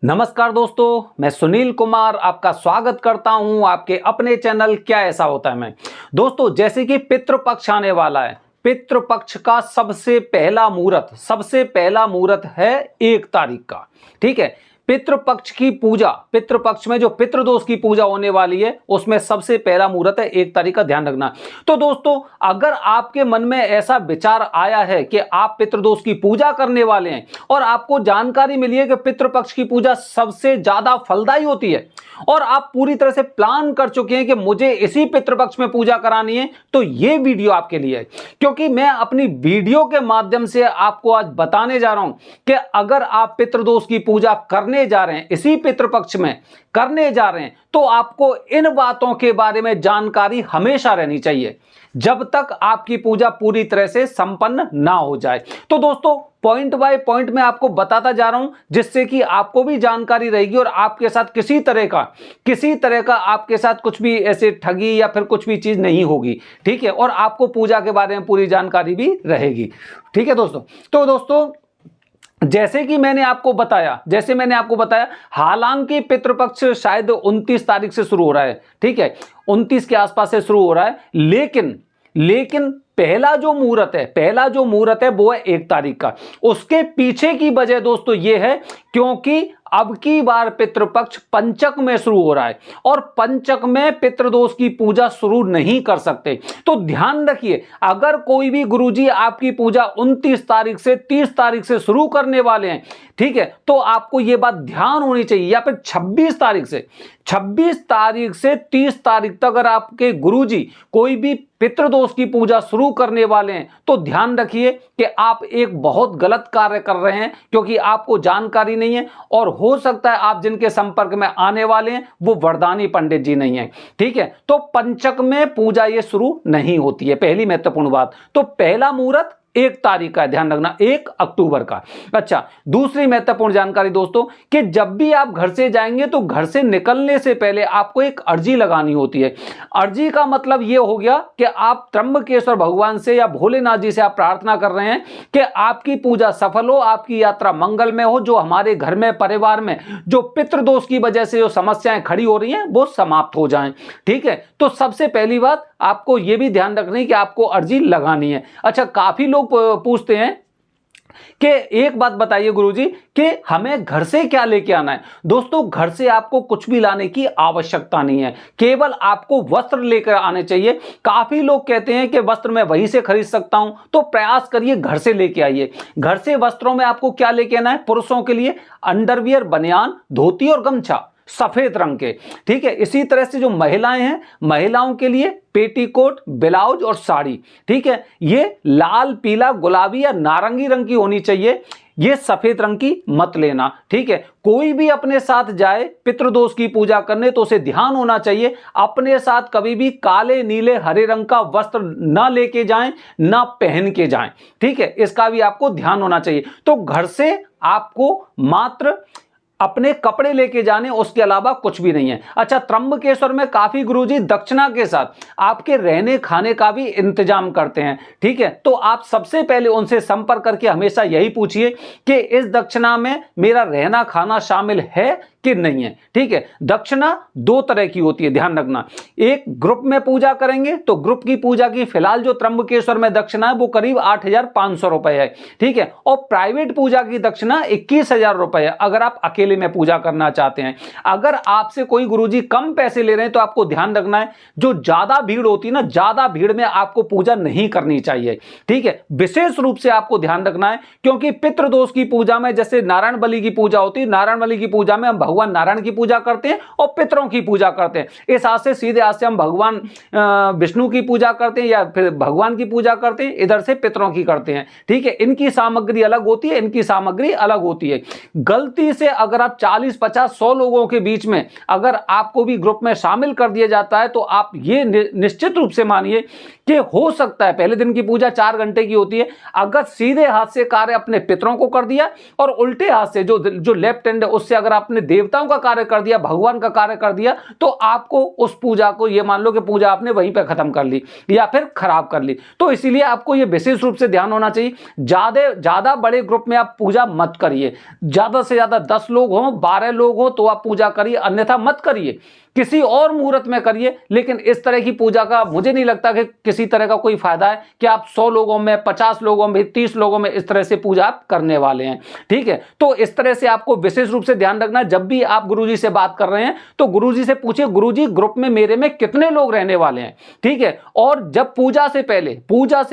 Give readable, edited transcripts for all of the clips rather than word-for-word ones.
नमस्कार दोस्तों, मैं सुनील कुमार आपका स्वागत करता हूं आपके अपने चैनल क्या ऐसा होता है में। दोस्तों, जैसे कि पितृपक्ष आने वाला है, पितृपक्ष का सबसे पहला मुहूर्त है 1 तारीख का। ठीक है, पितृपक्ष की पूजा, पितृपक्ष में जो पितृदोष की पूजा होने वाली है उसमें सबसे पहला मुहूर्त है 1 तारीख का, ध्यान रखना। तो दोस्तों, अगर आपके मन में ऐसा विचार आया है कि आप पितृदोष की पूजा करने वाले हैं और आपको जानकारी मिली है कि पितृपक्ष की पूजा सबसे ज्यादा फलदायी होती है और आप पूरी तरह से प्लान कर चुके हैं कि मुझे इसी पितृपक्ष में पूजा करानी है, तो यह वीडियो आपके लिए है। क्योंकि मैं अपनी वीडियो के माध्यम से आपको आज बताने जा रहा हूं कि अगर आप पितृदोष की पूजा करने जा रहे हैं, इसी पितृपक्ष में करने जा रहे हैं, तो आपको इन बातों के बारे में जानकारी हमेशा रहनी चाहिए जब तक आपकी पूजा पूरी तरह से संपन्न ना हो जाए। तो दोस्तों, पॉइंट बाय पॉइंट मैं आपको बताता जा रहा हूं जिससे कि आपको भी जानकारी रहेगी और आपके साथ किसी तरह का आपके साथ कुछ भी ऐसे ठगी या फिर कुछ भी चीज नहीं होगी। ठीक है, और आपको पूजा के बारे में पूरी जानकारी भी रहेगी। ठीक है दोस्तों, तो दोस्तों जैसे मैंने आपको बताया, हालांकि पितृपक्ष शायद 29 तारीख से शुरू हो रहा है। ठीक है, 29 के आसपास से शुरू हो रहा है, लेकिन पहला जो मुहूर्त है वो है 1 तारीख का। उसके पीछे की वजह दोस्तों ये है क्योंकि अब की बार पितृपक्ष पंचक में शुरू हो रहा है और पंचक में पितृदोष की पूजा शुरू नहीं कर सकते। तो ध्यान रखिए, अगर कोई भी गुरुजी आपकी पूजा 29 तारीख से 30 तारीख से शुरू करने वाले हैं, ठीक है, तो आपको यह बात ध्यान होनी चाहिए, या फिर 26 तारीख से 30 तारीख तक अगर आपके गुरुजी कोई भी पितृदोष की पूजा शुरू करने वाले हैं, तो ध्यान रखिए कि आप एक बहुत गलत कार्य कर रहे हैं, क्योंकि आपको जानकारी नहीं है और हो सकता है आप जिनके संपर्क में आने वाले हैं वो वरदानी पंडित जी नहीं है। ठीक है, तो पंचक में पूजा ये शुरू नहीं होती है, पहली महत्वपूर्ण बात। तो पहला मुहूर्त 1 तारीख का है, ध्यान रखना, 1 अक्टूबर का। अच्छा, दूसरी महत्वपूर्ण जानकारी दोस्तों कि जब भी आप घर से जाएंगे तो घर से निकलने से पहले आपको एक अर्जी लगानी होती है। अर्जी का मतलब यह हो गया कि आप त्र्यंबकेश्वर भगवान से या भोलेनाथ जी से आप प्रार्थना कर रहे हैं कि आपकी पूजा सफल हो, आपकी यात्रा मंगलमय हो, जो हमारे घर में परिवार में जो पितृदोष की वजह से जो समस्याएं खड़ी हो रही हैं वो समाप्त हो जाएं। ठीक है, तो सबसे पहली बात आपको यह भी ध्यान रखनी है कि आपको अर्जी लगानी है। अच्छा, काफी लोग पूछते हैं कि एक बात बताइए गुरुजी कि हमें घर से क्या लेके आना है। दोस्तों, घर से आपको कुछ भी लाने की आवश्यकता नहीं है, केवल आपको वस्त्र लेकर आने चाहिए। काफी लोग कहते हैं कि वस्त्र मैं वहीं से खरीद सकता हूं, तो प्रयास करिए घर से लेके आइए। घर से वस्त्रों में आपको क्या लेके आना है? पुरुषों के लिए अंडरवियर, बनियान, धोती और गमछा सफेद रंग के। ठीक है, इसी तरह से जो महिलाएं हैं, महिलाओं के लिए पेटीकोट, ब्लाउज और साड़ी। ठीक है, ये लाल, पीला, गुलाबी या नारंगी रंग की होनी चाहिए, ये सफेद रंग की मत लेना। ठीक है, कोई भी अपने साथ जाए पितृदोष की पूजा करने तो उसे ध्यान होना चाहिए अपने साथ कभी भी काले, नीले, हरे रंग का वस्त्र ना लेके जाएं, ना पहन के जाएं। ठीक है, इसका भी आपको ध्यान होना चाहिए। तो घर से आपको मात्र अपने कपड़े लेके जाने, उसके अलावा कुछ भी नहीं है। अच्छा, त्र्यंबकेश्वर में काफी गुरुजी दक्षिणा के साथ आपके रहने खाने का भी इंतजाम करते हैं। ठीक है, तो आप सबसे पहले उनसे संपर्क करके हमेशा यही पूछिए कि इस दक्षिणा में मेरा रहना खाना शामिल है कि नहीं है। ठीक है, दक्षिणा 2 तरह की होती है, ध्यान रखना। एक, ग्रुप में पूजा करेंगे तो ग्रुप की पूजा की फिलहाल जो त्र्यंबकेश्वर में दक्षिणा है वो करीब 8,500 रुपए है। ठीक है, और प्राइवेट पूजा की दक्षिणा 21,000 रुपए है अगर आप अकेले में पूजा करना चाहते हैं। अगर आपसे कोई गुरुजी कम पैसे ले रहे हैं तो आपको ध्यान रखना है, जो ज्यादा भीड़ होती है ना, ज्यादा भीड़ में आपको पूजा नहीं करनी चाहिए। ठीक है, विशेष रूप से आपको ध्यान रखना है, क्योंकि पितृदोष की पूजा में जैसे नारायण बलि की पूजा होती है, नारायण बलि की पूजा में हम भगवान नारायण की पूजा करते हैं और पितरों की पूजा करते हैं। इस हाथ से सीधे हाथ से हम भगवान विष्णु की पूजा करते हैं या फिर भगवान की पूजा करते हैं, इधर से पितरों की करते हैं। ठीक है, इनकी सामग्री अलग होती है, इनकी सामग्री अलग होती है। गलती से अगर आप 40, 50, 100 लोगों के बीच में अगर आपको भी ग्रुप में शामिल कर दिया जाता है तो आप ये निश्चित रूप से मानिए कि हो सकता है पहले दिन की पूजा 4 घंटे की होती है, अगर सीधे हाथ से कार्य अपने पितरों को कर दिया और उल्टे हाथ से जो लेफ्ट हैंड है उससे अगर आपने देवताओं का कार्य कर दिया, भगवान का कार्य कर दिया, तो आपको उस पूजा को ये मान लो कि पूजा आपने वहीं पर खत्म कर ली या फिर खराब कर ली। तो इसीलिए आपको ये विशेष रूप से ध्यान होना चाहिए, ज्यादा बड़े ग्रुप में आप पूजा मत करिए। ज्यादा से ज्यादा 10 लोग हों, 12 लोग हों तो आप पूजा करिए, अन्यथा मत करिए। किसी और मुहूर्त में करिए, लेकिन इस तरह की पूजा का मुझे नहीं लगता कि किसी तरह का कोई फायदा है कि आप 100 लोगों में, 50 लोगों में, 30 लोगों में इस तरह से पूजा आप करने वाले हैं। ठीक है, तो इस तरह से आपको विशेष रूप से ध्यान रखना, जब भी आप गुरुजी से बात कर रहे हैं तो गुरुजी से पूछिए, गुरुजी ग्रुप में मेरे में कितने लोग रहने वाले हैं। ठीक है, और जब पूजा से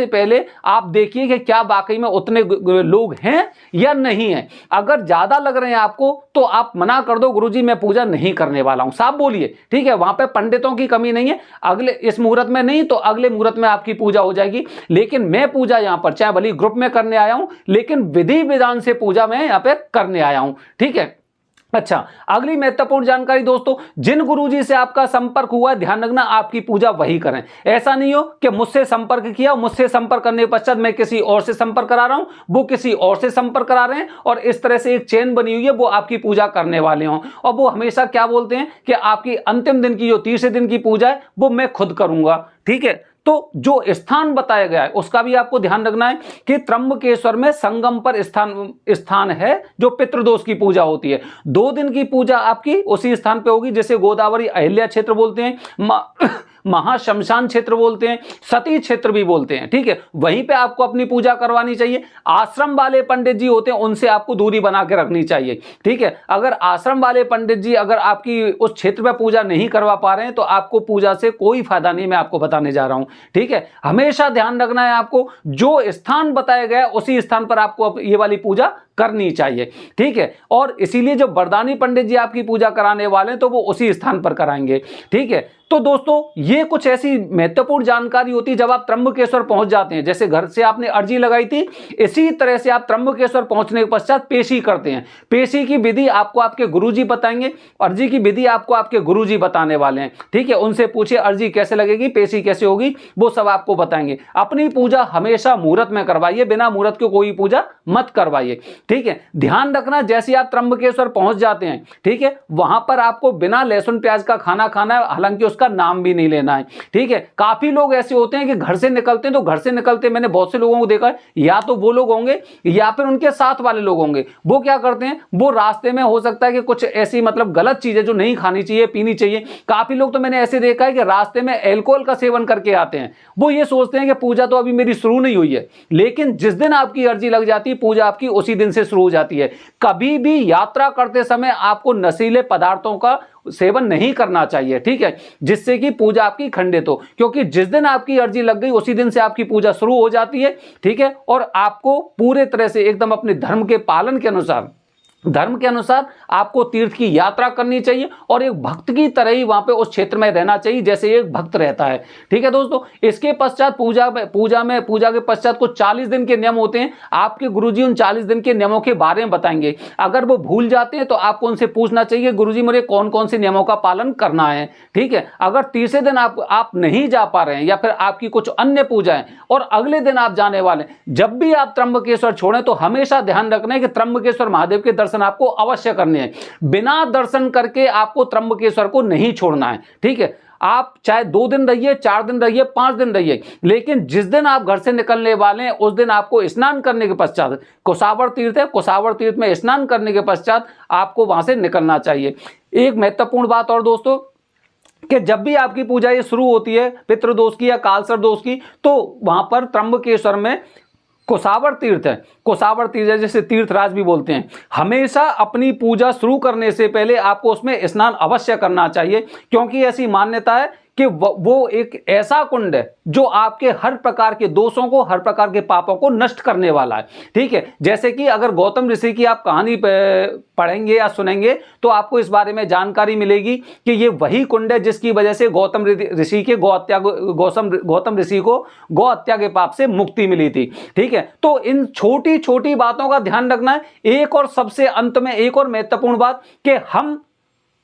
पहले आप देखिए कि क्या वाकई में उतने लोग हैं या नहीं है। अगर ज्यादा लग रहे हैं आपको तो आप मना कर दो, गुरुजी मैं पूजा नहीं करने वाला हूं, साफ बोलिए। ठीक है, वहां पे पंडितों की कमी नहीं है, अगले इस मुहूर्त में नहीं तो अगले मुहूर्त में आपकी पूजा हो जाएगी। लेकिन मैं पूजा यहां पर चाहे भले ग्रुप में करने आया हूं, लेकिन विधि विधान से पूजा मैं यहां पे करने आया हूं। ठीक है, अच्छा, अगली महत्वपूर्ण जानकारी दोस्तों, जिन गुरुजी से आपका संपर्क हुआ है ध्यान रखना आपकी पूजा वही करें। ऐसा नहीं हो कि मुझसे संपर्क किया, मुझसे संपर्क करने के पश्चात मैं किसी और से संपर्क करा रहा हूं, वो किसी और से संपर्क करा रहे हैं और इस तरह से एक चेन बनी हुई है, वो आपकी पूजा करने वाले हों। और वो हमेशा क्या बोलते हैं कि आपकी अंतिम दिन की जो तीसरे दिन की पूजा है वो मैं खुद करूंगा। ठीक है, तो जो स्थान बताया गया है उसका भी आपको ध्यान रखना है कि त्र्यंबकेश्वर में संगम पर स्थान है जो पितृदोष की पूजा होती है। 2 दिन की पूजा आपकी उसी स्थान पे होगी, जैसे गोदावरी अहिल्या क्षेत्र बोलते हैं, महाशमशान क्षेत्र बोलते हैं, सती क्षेत्र भी बोलते हैं। ठीक है, वहीं पे आपको अपनी पूजा करवानी चाहिए। आश्रम वाले पंडित जी होते हैं उनसे आपको दूरी बना के रखनी चाहिए। ठीक है, अगर आश्रम वाले पंडित जी अगर आपकी उस क्षेत्र में पूजा नहीं करवा पा रहे हैं तो आपको पूजा से कोई फायदा नहीं, मैं आपको बताने जा रहा हूं। ठीक है, हमेशा ध्यान रखना है आपको, जो स्थान बताया गया उसी स्थान पर आपको ये वाली पूजा करनी चाहिए। ठीक है, और इसीलिए जो वरदानी पंडित जी आपकी पूजा कराने वाले हैं तो वो उसी स्थान पर कराएंगे। ठीक है, तो दोस्तों ये कुछ ऐसी महत्वपूर्ण जानकारी होती है जब आप त्र्यंबकेश्वर पहुंच जाते हैं। जैसे घर से आपने अर्जी लगाई थी, इसी तरह से आप त्र्यंबकेश्वर पहुंचने के पश्चात पेशी करते हैं। पेशी की विधि आपको आपके गुरुजी बताएंगे, अर्जी की विधि आपको आपके गुरुजी बताने वाले हैं। ठीक है, उनसे पूछिए अर्जी कैसे लगेगी, पेशी कैसे होगी, वो सब आपको बताएंगे। अपनी पूजा हमेशा मुहूर्त में करवाइए, बिना मुहूर्त के कोई पूजा मत करवाइए। ठीक है, ध्यान रखना जैसे आप त्र्यंबकेश्वर पहुंच जाते हैं, ठीक है, वहां पर आपको बिना लहसुन प्याज का खाना खाना है, हालांकि उसका नाम भी नहीं लेना है। ठीक है, काफी लोग ऐसे होते हैं कि घर से निकलते हैं तो घर से निकलते मैंने बहुत से लोगों को देखा है, या तो वो लोग होंगे या फिर उनके साथ वाले लोग होंगे, वो क्या करते हैं, वो रास्ते में हो सकता है कि कुछ ऐसी मतलब गलत चीजें जो नहीं खानी चाहिए, पीनी चाहिए। काफी लोग तो मैंने ऐसे देखा है कि रास्ते में अल्कोहल का सेवन करके आते हैं। वो ये सोचते हैं कि पूजा तो अभी मेरी शुरू नहीं हुई है, लेकिन जिस दिन आपकी अर्जी लग जाती है पूजा आपकी उसी दिन से शुरू हो जाती है। कभी भी यात्रा करते समय आपको नशीले पदार्थों का सेवन नहीं करना चाहिए। ठीक है, जिससे कि पूजा आपकी खंडित हो, क्योंकि जिस दिन आपकी अर्जी लग गई उसी दिन से आपकी पूजा शुरू हो जाती है। ठीक है, और आपको पूरे तरह से एकदम अपने धर्म के पालन के अनुसार आपको तीर्थ की यात्रा करनी चाहिए और एक भक्त की तरह ही वहां पे उस क्षेत्र में रहना चाहिए जैसे एक भक्त रहता है। ठीक है दोस्तों, इसके पश्चात पूजा के पश्चात कुछ 40 दिन के नियम होते हैं। आपके गुरुजी उन 40 दिन के नियमों के बारे में बताएंगे। अगर वो भूल जाते हैं तो आपको उनसे पूछना चाहिए गुरुजी मुझे कौन कौन से नियमों का पालन करना है। ठीक है, अगर तीसरे दिन आप नहीं जा पा रहे हैं या फिर आपकी कुछ अन्य पूजा है और अगले दिन आप जाने वाले, जब भी आप त्र्यंबकेश्वर छोड़ें तो हमेशा ध्यान रखना है कि त्र्यंबकेश्वर महादेव के दर्शन आपको अवश्य करने हैं। बिना दर्शन करके आपको त्र्यंबकेश्वर को नहीं छोड़ना है। ठीक है, आप चाहे 2 दिन रहिए, 4 दिन रहिए, 5 दिन रहिए, लेकिन जिस दिन आप घर से निकलने वाले हैं उस दिन आपको स्नान करने के पश्चात, कोसावर तीर्थ है, कोसावर तीर्थ में स्नान करने के पश्चात आपको वहां से निकलना चाहिए। एक महत्वपूर्ण बात और दोस्तों, कि जब भी आपकी पूजा ये शुरू होती है पितृदोष की या कालसर्प दोष की, तो वहां पर त्र्यंबकेश्वर में कोसावर तीर्थ है, कोसावर तीर्थ है जिसे तीर्थराज भी बोलते हैं। हमेशा अपनी पूजा शुरू करने से पहले आपको उसमें स्नान अवश्य करना चाहिए, क्योंकि ऐसी मान्यता है कि वो एक ऐसा कुंड है जो आपके हर प्रकार के दोषों को, हर प्रकार के पापों को नष्ट करने वाला है। ठीक है, जैसे कि अगर गौतम ऋषि की आप कहानी पढ़ेंगे या सुनेंगे तो आपको इस बारे में जानकारी मिलेगी कि ये वही कुंड है जिसकी वजह से गौतम ऋषि को गौ हत्या के पाप से मुक्ति मिली थी। ठीक है, तो इन छोटी छोटी बातों का ध्यान रखना है। एक और सबसे अंत में एक और महत्वपूर्ण बात कि हम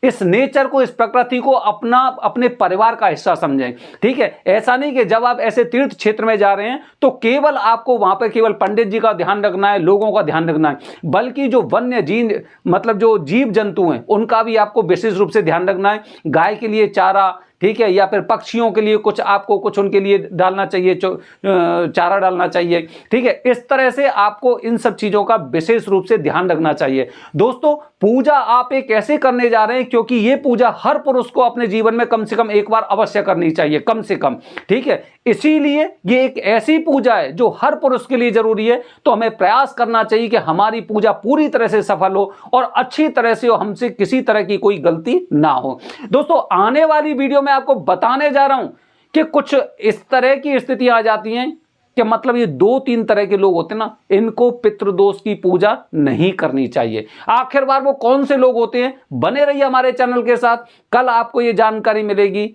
इस नेचर को, इस प्रकृति को अपना, अपने परिवार का हिस्सा समझें। ठीक है, ऐसा नहीं कि जब आप ऐसे तीर्थ क्षेत्र में जा रहे हैं तो केवल आपको वहां पर केवल पंडित जी का ध्यान रखना है, लोगों का ध्यान रखना है, बल्कि जो वन्य जीव, मतलब जो जीव जंतु हैं, उनका भी आपको विशेष रूप से ध्यान रखना है। गाय के लिए चारा, ठीक है, या फिर पक्षियों के लिए कुछ आपको कुछ उनके लिए डालना चाहिए, चारा डालना चाहिए। ठीक है, इस तरह से आपको इन सब चीजों का विशेष रूप से ध्यान रखना चाहिए। दोस्तों, पूजा आप एक ऐसे करने जा रहे हैं क्योंकि ये पूजा हर पुरुष को अपने जीवन में कम से कम एक बार अवश्य करनी चाहिए, कम से कम। ठीक है, इसीलिए ये एक ऐसी पूजा है जो हर पुरुष के लिए जरूरी है। तो हमें प्रयास करना चाहिए कि हमारी पूजा पूरी तरह से सफल हो और अच्छी तरह से हो, हमसे किसी तरह की कोई गलती ना हो। दोस्तों, आने वाली वीडियो में आपको बताने जा रहा हूं कि कुछ इस तरह की स्थितियां आ जाती हैं कि मतलब ये 2-3 तरह के लोग होते हैं ना, इनको पितृदोष की पूजा नहीं करनी चाहिए। आखिरकार वो कौन से लोग होते हैं, बने रहिए हमारे चैनल के साथ। कल आपको ये जानकारी मिलेगी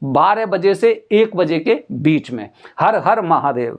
12 बजे से 1 बजे के बीच में। हर हर महादेव।